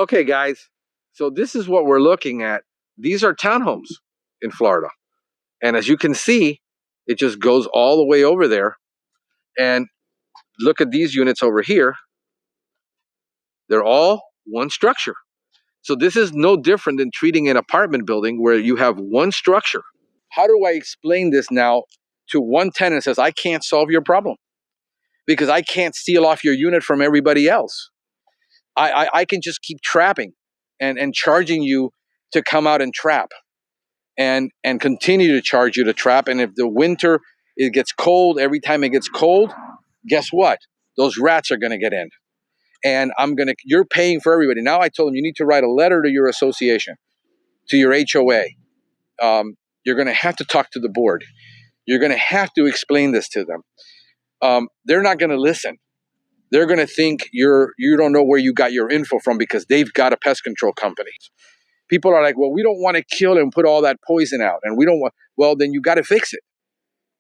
Okay, guys, so this is what we're looking at. These are townhomes in Florida. And as you can see, it just goes all the way over there. And look at these units over here. They're all one structure. So this is no different than treating an apartment building where you have one structure. How do I explain this now to one tenant that says, I can't solve your problem because I can't steal off your unit from everybody else? I can just keep trapping and charging you to come out and trap and continue to charge you to trap. And if the winter, it gets cold, every time it gets cold, guess what? Those rats are going to get in. And you're paying for everybody. Now I told them you need to write a letter to your association, to your HOA. You're going to have to talk to the board. You're going to have to explain this to them. They're not going to listen. They're going to think you don't know where you got your info from because they've got a pest control company. People are like, well, we don't want to kill and put all that poison out. And we don't want, well, then you got to fix it.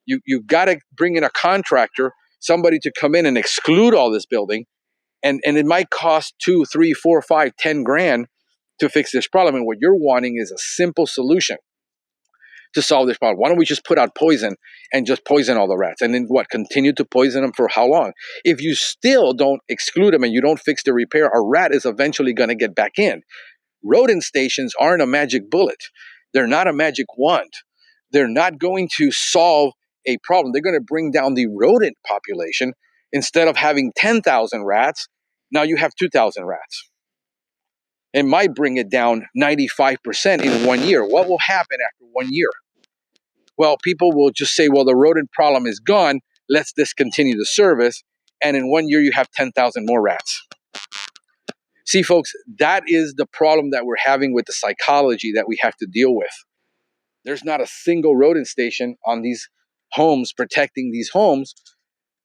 You've got to bring in a contractor, somebody to come in and exclude all this building. And it might cost 2, 3, 4, 5, 10 grand to fix this problem. And what you're wanting is a simple solution to solve this problem. Why don't we just put out poison and just poison all the rats? And then what? Continue to poison them for how long? If you still don't exclude them and you don't fix the repair, a rat is eventually going to get back in. Rodent stations aren't a magic bullet. They're not a magic wand. They're not going to solve a problem. They're going to bring down the rodent population. Instead of having 10,000 rats, now you have 2,000 rats. It might bring it down 95% in 1 year. What will happen after 1 year? Well, people will just say, well, the rodent problem is gone. Let's discontinue the service. And in 1 year, you have 10,000 more rats. See, folks, that is the problem that we're having with the psychology that we have to deal with. There's not a single rodent station on these homes protecting these homes.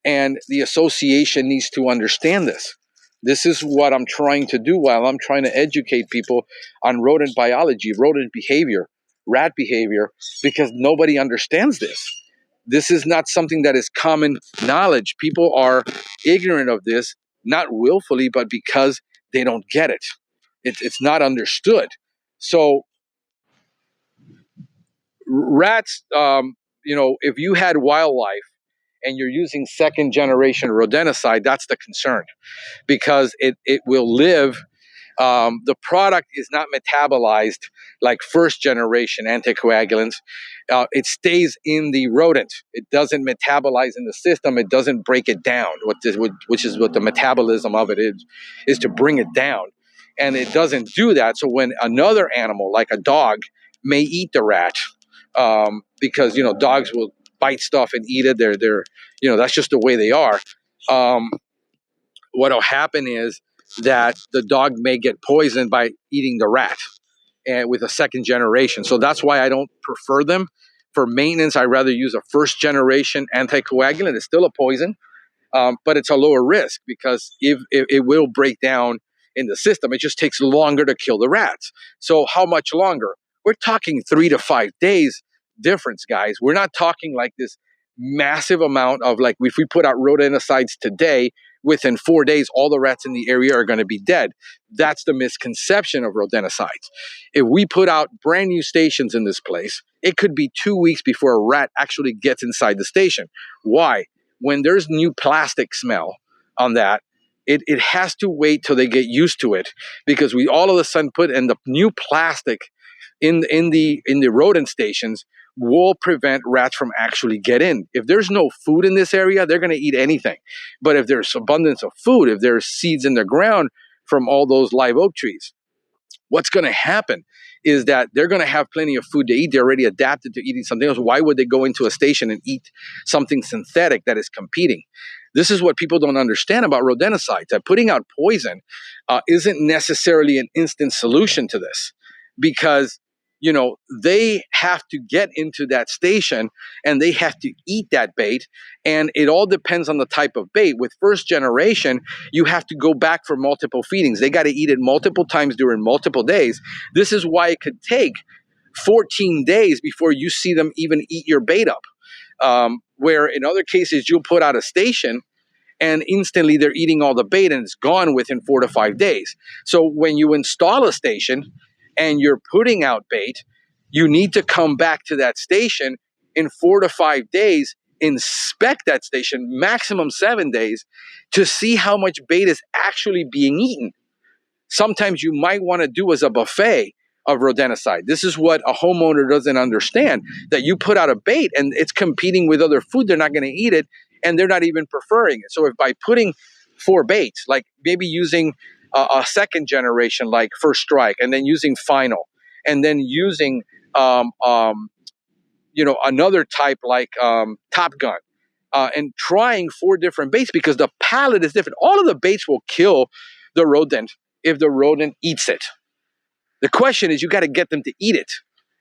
And the association needs to understand this. This is what I'm trying to do while I'm trying to educate people on rodent biology, rodent behavior, rat behavior, because nobody understands this. This is not something that is common knowledge. People are ignorant of this, not willfully, but because they don't get it. It's not understood. So rats, if you had wildlife and you're using second generation rodenticide, that's the concern, because it will live. The product is not metabolized like first generation anticoagulants. It stays in the rodent. It doesn't metabolize in the system. It doesn't break it down, which is what the metabolism of it is to bring it down. And it doesn't do that. So when another animal, like a dog, may eat the rat, because, dogs will bite stuff and eat it. They're that's just the way they are. What'll happen is that the dog may get poisoned by eating the rat, and with a second generation. So that's why I don't prefer them. For maintenance, I rather use a first generation anticoagulant. It's still a poison, but it's a lower risk because if it will break down in the system, it just takes longer to kill the rats. So how much longer? We're talking 3 to 5 days difference, guys. We're not talking like this massive amount of, like, if we put out rodenticides today, within 4 days, all the rats in the area are going to be dead. That's the misconception of rodenticides. If we put out brand new stations in this place, it could be 2 weeks before a rat actually gets inside the station. Why? When there's new plastic smell on that, it has to wait till they get used to it, because we all of a sudden put in the new plastic in the rodent stations will prevent rats from actually get in. If there's no food in this area, they're going to eat anything. But if there's abundance of food, if there's seeds in the ground from all those live oak trees, what's going to happen is that they're going to have plenty of food to eat. They're already adapted to eating something else. Why would they go into a station and eat something synthetic that is competing? This is what people don't understand about rodenticides. That putting out poison isn't necessarily an instant solution to this, because they have to get into that station and they have to eat that bait. And it all depends on the type of bait. With first generation, you have to go back for multiple feedings. They got to eat it multiple times during multiple days. This is why it could take 14 days before you see them even eat your bait up. Where in other cases, you'll put out a station and instantly they're eating all the bait and it's gone within 4 to 5 days. So when you install a station and you're putting out bait, you need to come back to that station in 4 to 5 days, inspect that station, maximum 7 days, to see how much bait is actually being eaten. Sometimes you might want to do as a buffet of rodenticide. This is what a homeowner doesn't understand, that you put out a bait and it's competing with other food, they're not going to eat it, and they're not even preferring it. So if by putting 4 baits, like maybe using a second generation like First Strike, and then using Final, and then using another type like Top Gun, and trying 4 different baits, because the palate is different. All of the baits will kill the rodent if the rodent eats it. The question is, you got to get them to eat it,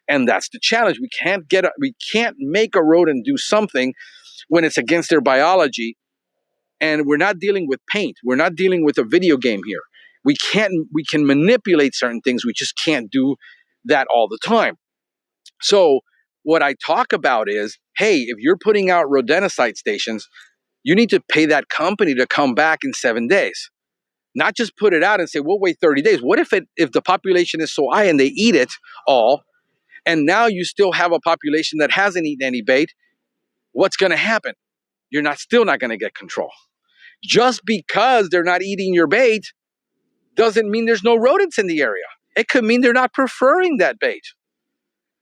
and that's the challenge. We can't make a rodent do something when it's against their biology, and we're not dealing with paint. We're not dealing with a video game here. We can manipulate certain things. We just can't do that all the time. So what I talk about is, hey, if you're putting out rodenticide stations, you need to pay that company to come back in 7 days. Not just put it out and say, we'll wait 30 days. What if the population is so high and they eat it all, and now you still have a population that hasn't eaten any bait? What's going to happen? You're still not going to get control. Just because they're not eating your bait doesn't mean there's no rodents in the area. It could mean they're not preferring that bait.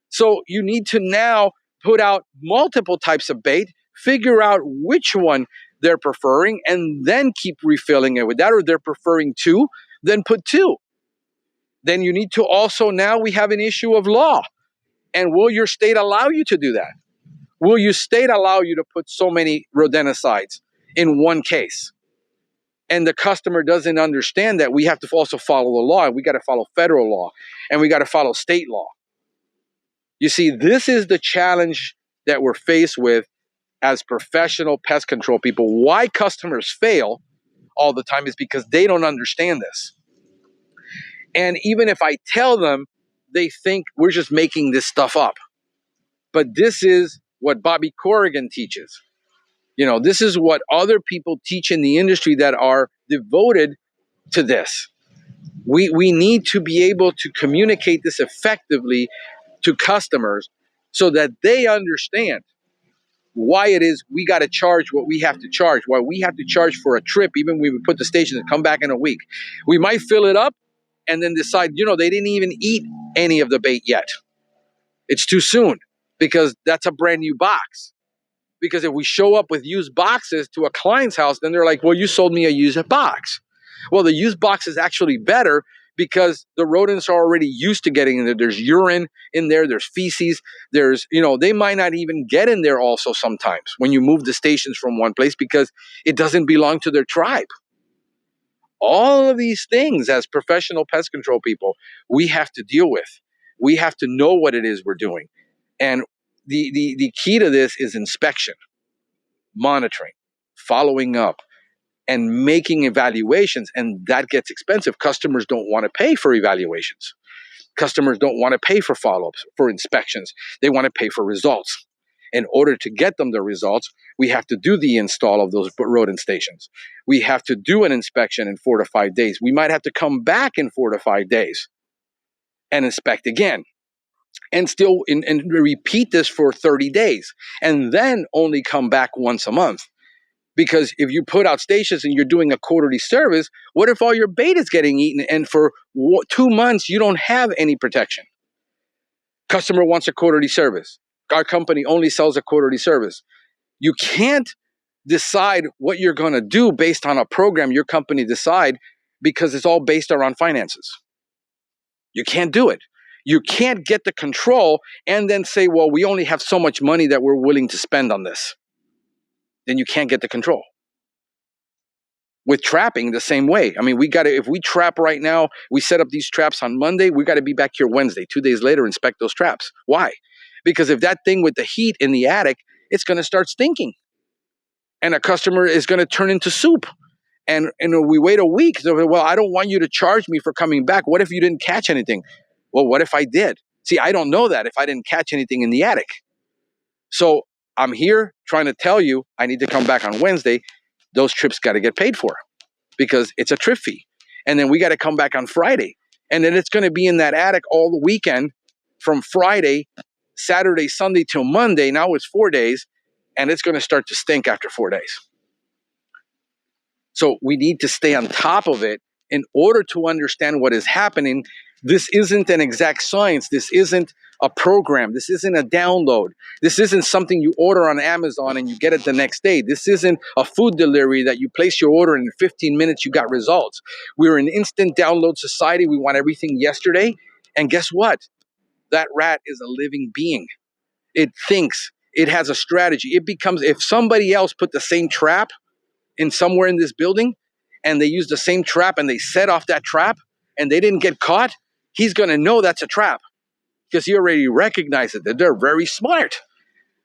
So you need to now put out multiple types of bait, figure out which one they're preferring, and then keep refilling it with that. Or they're preferring 2, then put 2. Then you need to also, now we have an issue of law. And will your state allow you to do that? Will your state allow you to put so many rodenticides in one case? And the customer doesn't understand that we have to also follow the law, and we got to follow federal law, and we got to follow state law. You see, this is the challenge that we're faced with as professional pest control people. Why customers fail all the time is because they don't understand this. And even if I tell them, they think we're just making this stuff up. But this is what Bobby Corrigan teaches. This is what other people teach in the industry that are devoted to this. We need to be able to communicate this effectively to customers so that they understand why it is we got to charge what we have to charge, why we have to charge for a trip, even when we put the station and come back in a week. We might fill it up and then decide, they didn't even eat any of the bait yet. It's too soon, because that's a brand new box. Because if we show up with used boxes to a client's house, then they're like, well, you sold me a used box. Well, the used box is actually better because the rodents are already used to getting in there. There's urine in there. There's feces. They might not even get in there also sometimes when you move the stations from one place because it doesn't belong to their tribe. All of these things, as professional pest control people, we have to deal with. We have to know what it is we're doing. And the key to this is inspection, monitoring, following up, and making evaluations. And that gets expensive. Customers don't want to pay for evaluations. Customers don't want to pay for follow-ups, for inspections. They want to pay for results. In order to get them the results, we have to do the install of those rodent stations. We have to do an inspection in 4 to 5 days. We might have to come back in 4 to 5 days and inspect again. And still and repeat this for 30 days. And then only come back once a month. Because if you put out stations and you're doing a quarterly service, what if all your bait is getting eaten and for 2 months you don't have any protection? Customer wants a quarterly service. Our company only sells a quarterly service. You can't decide what you're going to do based on a program your company decide, because it's all based around finances. You can't do it. You can't get the control and then say, well, we only have so much money that we're willing to spend on this. Then you can't get the control. With trapping, the same way. I mean, if we trap right now, we set up these traps on Monday, we got to be back here Wednesday. 2 days later, inspect those traps. Why? Because if that thing with the heat in the attic, it's going to start stinking. And a customer is going to turn into soup. And we wait a week. So, well, I don't want you to charge me for coming back. What if you didn't catch anything? Well, what if I did? See, I don't know that if I didn't catch anything in the attic. So I'm here trying to tell you I need to come back on Wednesday. those trips got to get paid for because it's a trip fee. And then we got to come back on Friday. And then it's going to be in that attic all the weekend from Friday, Saturday, Sunday till Monday. Now it's 4 days, and it's going to start to stink after 4 days. So we need to stay on top of it in order to understand what is happening. This isn't an exact science. This isn't a program. This isn't a download. This isn't something you order on Amazon and you get it the next day. This isn't a food delivery that you place your order and in 15 minutes you got results. We're an instant download society. We want everything yesterday. And guess what? That rat is a living being. It thinks. It has a strategy. It becomes, if somebody else put the same trap in somewhere in this building and they use the same trap and they set off that trap and they didn't get caught, he's going to know that's a trap because he already recognized it. That they're very smart.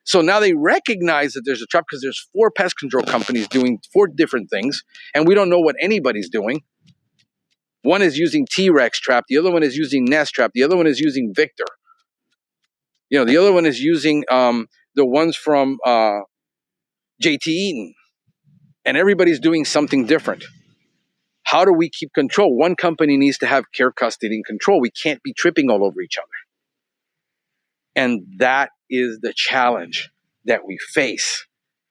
So now they recognize that there's a trap because there's 4 pest control companies doing 4 different things and we don't know what anybody's doing. One is using T-Rex trap. The other one is using Nest trap. The other one is using Victor. The other one is using the ones from JT Eaton. And everybody's doing something different. How do we keep control? One company needs to have care, custody, and control. We can't be tripping all over each other. And that is the challenge that we face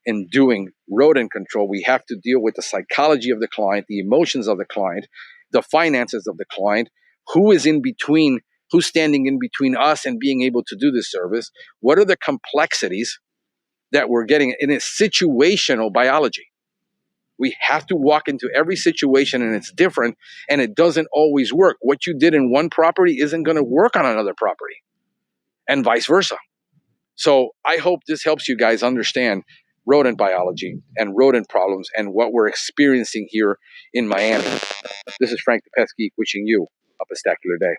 in doing rodent control. We have to deal with the psychology of the client, the emotions of the client, the finances of the client, who is in between, who's standing in between us and being able to do this service. What are the complexities that we're getting in a situational biology? We have to walk into every situation and it's different and it doesn't always work. What you did in one property isn't going to work on another property and vice versa. So I hope this helps you guys understand rodent biology and rodent problems and what we're experiencing here in Miami. This is Frank the Pest Geek wishing you a pestacular day.